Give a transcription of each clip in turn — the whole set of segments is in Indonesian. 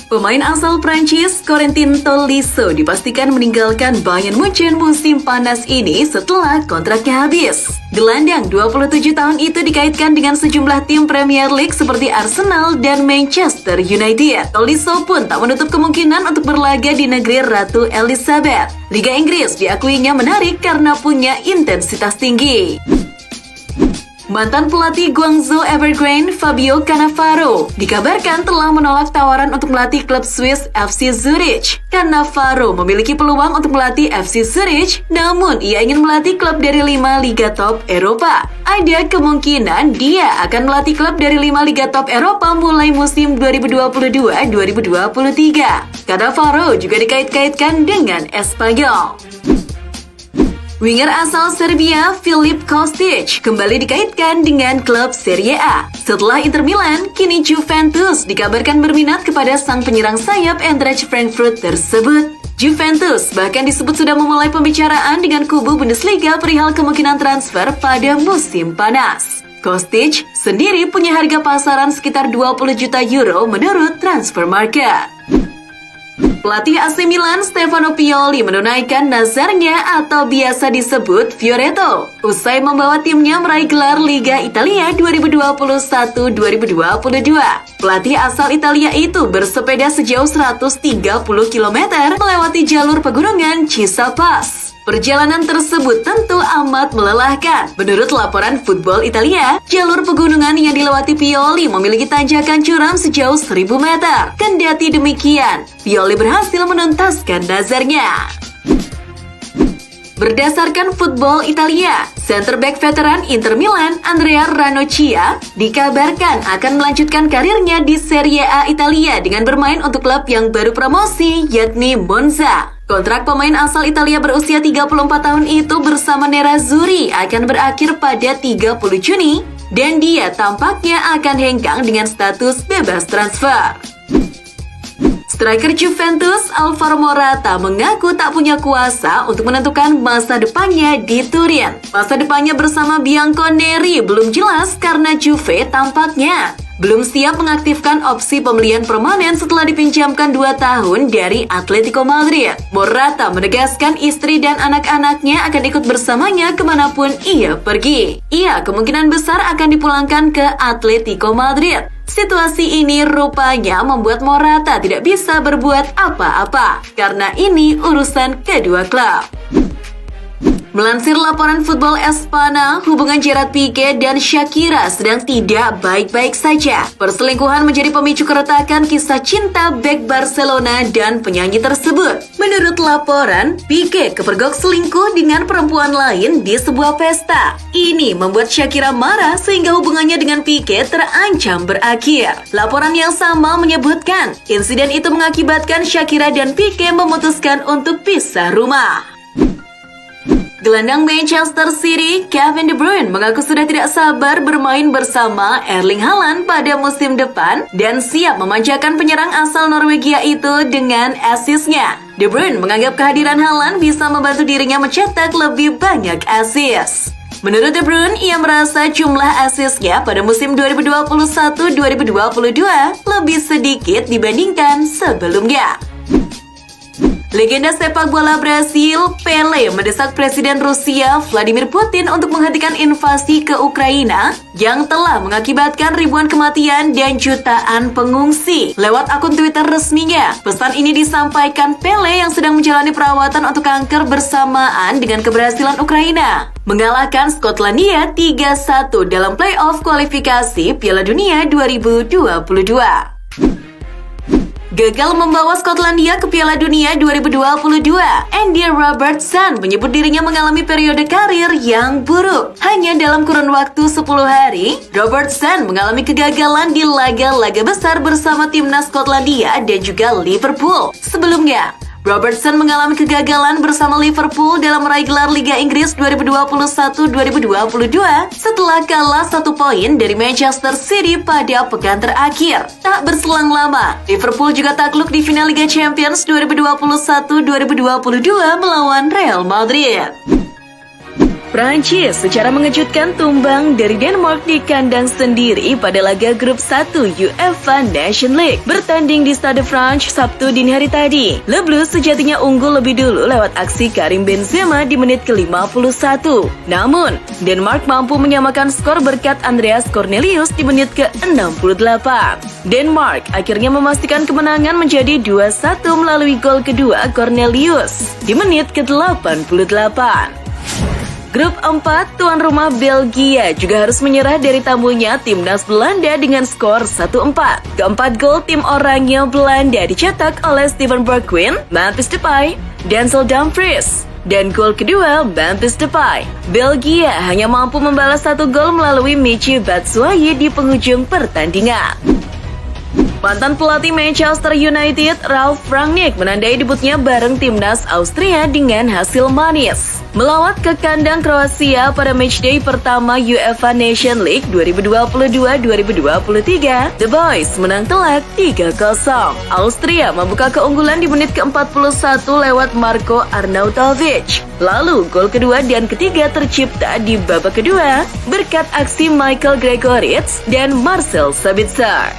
Pemain asal Prancis, Corentin Tolisso, dipastikan meninggalkan Bayern Munchen musim panas ini setelah kontraknya habis. Gelandang 27 tahun itu dikaitkan dengan sejumlah tim Premier League seperti Arsenal dan Manchester United. Tolisso pun tak menutup kemungkinan untuk berlaga di negeri Ratu Elizabeth. Liga Inggris diakuinya menarik karena punya intensitas tinggi. Mantan pelatih Guangzhou Evergrande, Fabio Cannavaro, dikabarkan telah menolak tawaran untuk melatih klub Swiss FC Zurich. Cannavaro memiliki peluang untuk melatih FC Zurich, namun ia ingin melatih klub dari 5 liga top Eropa. Ada kemungkinan dia akan melatih klub dari 5 liga top Eropa mulai musim 2022-2023. Cannavaro juga dikait-kaitkan dengan Espanyol. Winger asal Serbia, Filip Kostic, kembali dikaitkan dengan klub Serie A. Setelah Inter Milan, kini Juventus dikabarkan berminat kepada sang penyerang sayap Eintracht Frankfurt tersebut. Juventus bahkan disebut sudah memulai pembicaraan dengan kubu Bundesliga perihal kemungkinan transfer pada musim panas. Kostic sendiri punya harga pasaran sekitar 20 juta euro menurut Transfermarkt. Pelatih AC Milan Stefano Pioli menunaikan nazarnya atau biasa disebut Fioretto usai membawa timnya meraih gelar Liga Italia 2021-2022. Pelatih asal Italia itu bersepeda sejauh 130 km melewati jalur pegunungan Cisapas. Perjalanan tersebut tentu amat melelahkan. Menurut laporan Football Italia, jalur pegunungan yang dilewati Pioli memiliki tanjakan curam sejauh 1000 meter. Kendati demikian, Pioli berhasil menuntaskan nazarnya. Berdasarkan Football Italia, center back veteran Inter Milan, Andrea Ranocchia, dikabarkan akan melanjutkan karirnya di Serie A Italia dengan bermain untuk klub yang baru promosi, yakni Monza. Kontrak pemain asal Italia berusia 34 tahun itu bersama Nerazzurri akan berakhir pada 30 Juni dan dia tampaknya akan hengkang dengan status bebas transfer. Striker Juventus Alvaro Morata mengaku tak punya kuasa untuk menentukan masa depannya di Turin. Masa depannya bersama Bianconeri belum jelas karena Juve tampaknya belum siap mengaktifkan opsi pembelian permanen setelah dipinjamkan 2 tahun dari Atletico Madrid. Morata menegaskan istri dan anak-anaknya akan ikut bersamanya kemanapun ia pergi. Ia kemungkinan besar akan dipulangkan ke Atletico Madrid. Situasi ini rupanya membuat Morata tidak bisa berbuat apa-apa karena ini urusan kedua klub. Melansir laporan Football Espana, hubungan Gerard Pique dan Shakira sedang tidak baik-baik saja. Perselingkuhan menjadi pemicu keretakan kisah cinta bek Barcelona dan penyanyi tersebut. Menurut laporan, Pique kepergok selingkuh dengan perempuan lain di sebuah pesta. Ini membuat Shakira marah sehingga hubungannya dengan Pique terancam berakhir. Laporan yang sama menyebutkan, insiden itu mengakibatkan Shakira dan Pique memutuskan untuk pisah rumah. Gelandang Manchester City, Kevin De Bruyne mengaku sudah tidak sabar bermain bersama Erling Haaland pada musim depan dan siap memanjakan penyerang asal Norwegia itu dengan assist-nya. De Bruyne menganggap kehadiran Haaland bisa membantu dirinya mencetak lebih banyak assist. Menurut De Bruyne, ia merasa jumlah assist-nya pada musim 2021-2022 lebih sedikit dibandingkan sebelumnya. Legenda sepak bola Brasil, Pelé, mendesak Presiden Rusia Vladimir Putin untuk menghentikan invasi ke Ukraina yang telah mengakibatkan ribuan kematian dan jutaan pengungsi. Lewat akun Twitter resminya, pesan ini disampaikan Pelé yang sedang menjalani perawatan untuk kanker bersamaan dengan keberhasilan Ukraina mengalahkan Skotlandia 3-1 dalam playoff kualifikasi Piala Dunia 2022. Gagal membawa Skotlandia ke Piala Dunia 2022, Andy Robertson menyebut dirinya mengalami periode karir yang buruk. Hanya dalam kurun waktu 10 hari, Robertson mengalami kegagalan di laga-laga besar bersama timnas Skotlandia dan juga Liverpool. Sebelumnya, Robertson mengalami kegagalan bersama Liverpool dalam meraih gelar Liga Inggris 2021-2022 setelah kalah 1 poin dari Manchester City pada pekan terakhir. Tak berselang lama, Liverpool juga takluk di final Liga Champions 2021-2022 melawan Real Madrid. Prancis secara mengejutkan tumbang dari Denmark di kandang sendiri pada laga grup 1 UEFA Nation League. Bertanding di Stade France Sabtu dini hari tadi, Le Bleu sejatinya unggul lebih dulu lewat aksi Karim Benzema di menit ke-51. Namun, Denmark mampu menyamakan skor berkat Andreas Cornelius di menit ke-68. Denmark akhirnya memastikan kemenangan menjadi 2-1 melalui gol kedua Cornelius di menit ke-88. Grup 4, tuan rumah Belgia juga harus menyerah dari tamunya timnas Belanda dengan skor 1-4. Keempat gol tim oranye Belanda dicetak oleh Steven Bergwijn, Memphis Depay, Denzel Dumfries. Dan gol kedua, Memphis Depay. Belgia hanya mampu membalas 1 gol melalui Michy Batshuayi di penghujung pertandingan. Mantan pelatih Manchester United, Ralf Rangnick menandai debutnya bareng timnas Austria dengan hasil manis. Melawat ke kandang Kroasia pada matchday pertama UEFA Nation League 2022-2023, The Boys menang telak 3-0. Austria membuka keunggulan di menit ke-41 lewat Marko Arnautovic. Lalu gol kedua dan ketiga tercipta di babak kedua berkat aksi Michael Gregoritsch dan Marcel Sabitzer.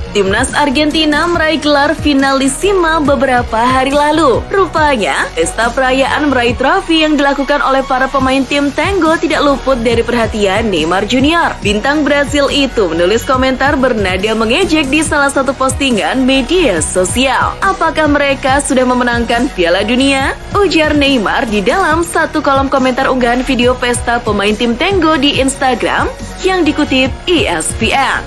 Timnas Argentina meraih gelar finalissima beberapa hari lalu. Rupanya, pesta perayaan meraih trofi yang dilakukan oleh para pemain tim Tango tidak luput dari perhatian Neymar Jr. Bintang Brasil itu menulis komentar bernada mengejek di salah satu postingan media sosial. Apakah mereka sudah memenangkan Piala Dunia? Ujar Neymar di dalam satu kolom komentar unggahan video pesta pemain tim Tango di Instagram yang dikutip ESPN.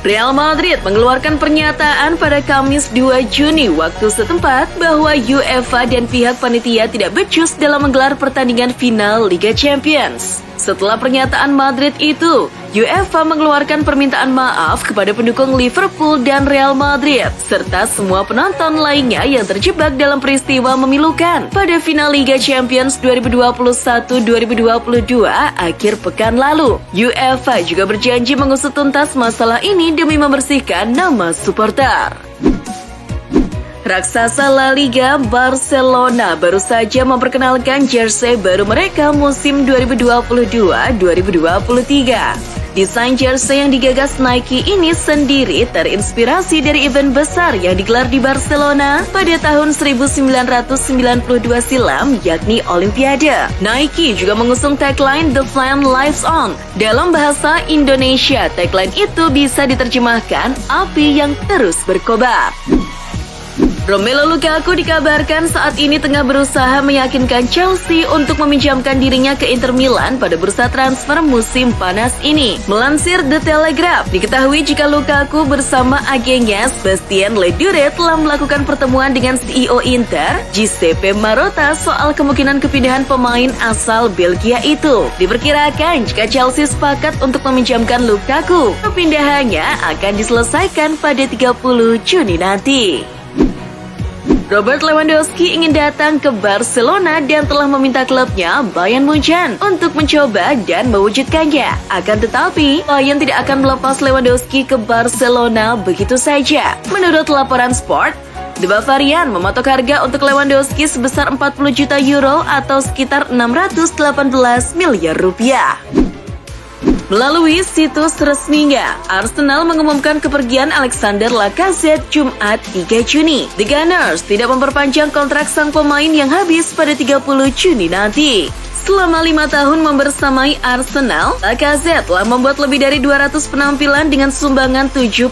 Real Madrid mengeluarkan pernyataan pada Kamis 2 Juni waktu setempat bahwa UEFA dan pihak panitia tidak becus dalam menggelar pertandingan final Liga Champions. Setelah pernyataan Madrid itu, UEFA mengeluarkan permintaan maaf kepada pendukung Liverpool dan Real Madrid, serta semua penonton lainnya yang terjebak dalam peristiwa memilukan pada final Liga Champions 2021-2022 akhir pekan lalu. UEFA juga berjanji mengusut tuntas masalah ini demi membersihkan nama supporter. Raksasa La Liga Barcelona baru saja memperkenalkan jersey baru mereka musim 2022-2023. Desain jersey yang digagas Nike ini sendiri terinspirasi dari event besar yang digelar di Barcelona pada tahun 1992 silam, yakni Olimpiade. Nike juga mengusung tagline The Flame Lives On. Dalam bahasa Indonesia, tagline itu bisa diterjemahkan api yang terus berkobar. Romelu Lukaku dikabarkan saat ini tengah berusaha meyakinkan Chelsea untuk meminjamkan dirinya ke Inter Milan pada bursa transfer musim panas ini. Melansir The Telegraph, diketahui jika Lukaku bersama agennya Sebastian Ledure telah melakukan pertemuan dengan CEO Inter, Giuseppe Marotta, soal kemungkinan kepindahan pemain asal Belgia itu. Diperkirakan jika Chelsea sepakat untuk meminjamkan Lukaku, kepindahannya akan diselesaikan pada 30 Juni nanti. Robert Lewandowski ingin datang ke Barcelona dan telah meminta klubnya Bayern Munchen untuk mencoba dan mewujudkannya. Akan tetapi, Bayern tidak akan melepas Lewandowski ke Barcelona begitu saja. Menurut laporan Sport, The Bavarian mematok harga untuk Lewandowski sebesar 40 juta euro atau sekitar 618 miliar rupiah. Melalui situs resminya, Arsenal mengumumkan kepergian Alexander Lacazette Jumat 3 Juni. The Gunners tidak memperpanjang kontrak sang pemain yang habis pada 30 Juni nanti. Selama 5 tahun membersamai Arsenal, Lacazette telah membuat lebih dari 200 penampilan dengan sumbangan 71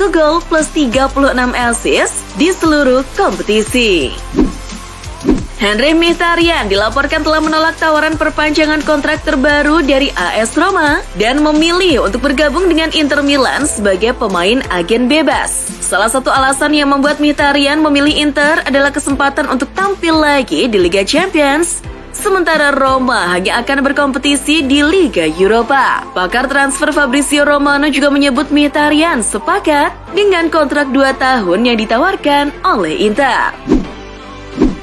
gol plus 36 assist di seluruh kompetisi. Henry Mkhitaryan dilaporkan telah menolak tawaran perpanjangan kontrak terbaru dari AS Roma dan memilih untuk bergabung dengan Inter Milan sebagai pemain agen bebas. Salah satu alasan yang membuat Mkhitaryan memilih Inter adalah kesempatan untuk tampil lagi di Liga Champions, sementara Roma hanya akan berkompetisi di Liga Eropa. Pakar transfer Fabrizio Romano juga menyebut Mkhitaryan sepakat dengan kontrak 2 tahun yang ditawarkan oleh Inter.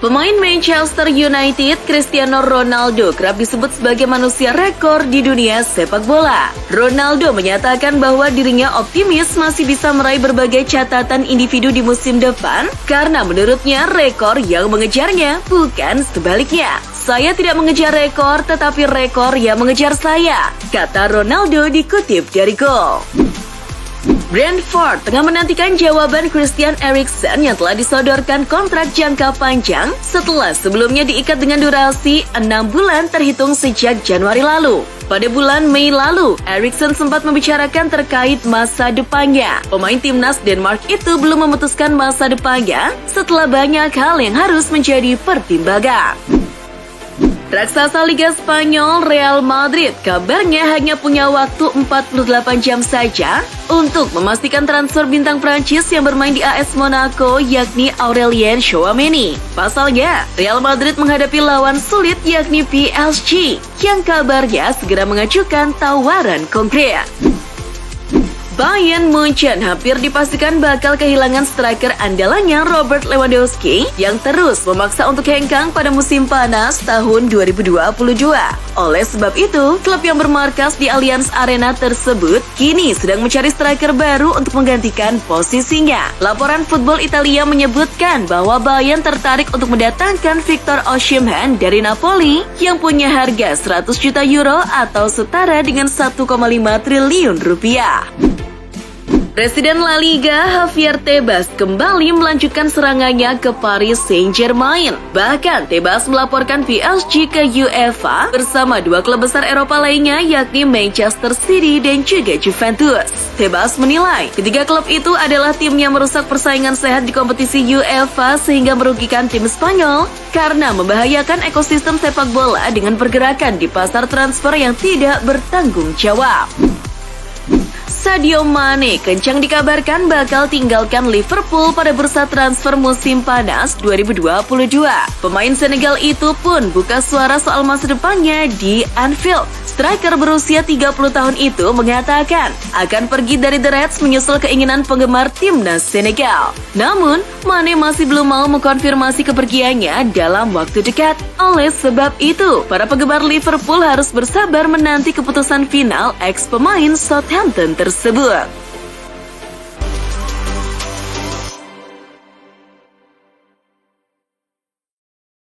Pemain Manchester United, Cristiano Ronaldo, kerap disebut sebagai manusia rekor di dunia sepak bola. Ronaldo menyatakan bahwa dirinya optimis masih bisa meraih berbagai catatan individu di musim depan, karena menurutnya rekor yang mengejarnya, bukan sebaliknya. "Saya tidak mengejar rekor, tetapi rekor yang mengejar saya," kata Ronaldo dikutip dari Goal. Brentford tengah menantikan jawaban Christian Eriksen yang telah disodorkan kontrak jangka panjang setelah sebelumnya diikat dengan durasi 6 bulan terhitung sejak Januari lalu. Pada bulan Mei lalu, Eriksen sempat membicarakan terkait masa depannya. Pemain timnas Denmark itu belum memutuskan masa depannya setelah banyak hal yang harus menjadi pertimbangan. Raksasa Liga Spanyol Real Madrid kabarnya hanya punya waktu 48 jam saja untuk memastikan transfer bintang Prancis yang bermain di AS Monaco yakni Aurelien Tchouaméni. Pasalnya, Real Madrid menghadapi lawan sulit yakni PSG yang kabarnya segera mengajukan tawaran konkret. Bayern Munchen hampir dipastikan bakal kehilangan striker andalannya Robert Lewandowski yang terus memaksa untuk hengkang pada musim panas tahun 2022. Oleh sebab itu, klub yang bermarkas di Allianz Arena tersebut kini sedang mencari striker baru untuk menggantikan posisinya. Laporan Football Italia menyebutkan bahwa Bayern tertarik untuk mendatangkan Victor Osimhen dari Napoli yang punya harga 100 juta euro atau setara dengan 1,5 triliun rupiah. Presiden La Liga Javier Tebas kembali melanjutkan serangannya ke Paris Saint-Germain. Bahkan Tebas melaporkan PSG ke UEFA bersama dua klub besar Eropa lainnya yakni Manchester City dan juga Juventus. Tebas menilai ketiga klub itu adalah tim yang merusak persaingan sehat di kompetisi UEFA sehingga merugikan tim Spanyol karena membahayakan ekosistem sepak bola dengan pergerakan di pasar transfer yang tidak bertanggung jawab. Sadio Mane kencang dikabarkan bakal tinggalkan Liverpool pada bursa transfer musim panas 2022. Pemain Senegal itu pun buka suara soal masa depannya di Anfield. Striker berusia 30 tahun itu mengatakan akan pergi dari The Reds menyusul keinginan penggemar timnas Senegal. Namun, Mane masih belum mau mengkonfirmasi kepergiannya dalam waktu dekat. Oleh sebab itu, para penggemar Liverpool harus bersabar menanti keputusan final ex-pemain Southampton tersebut.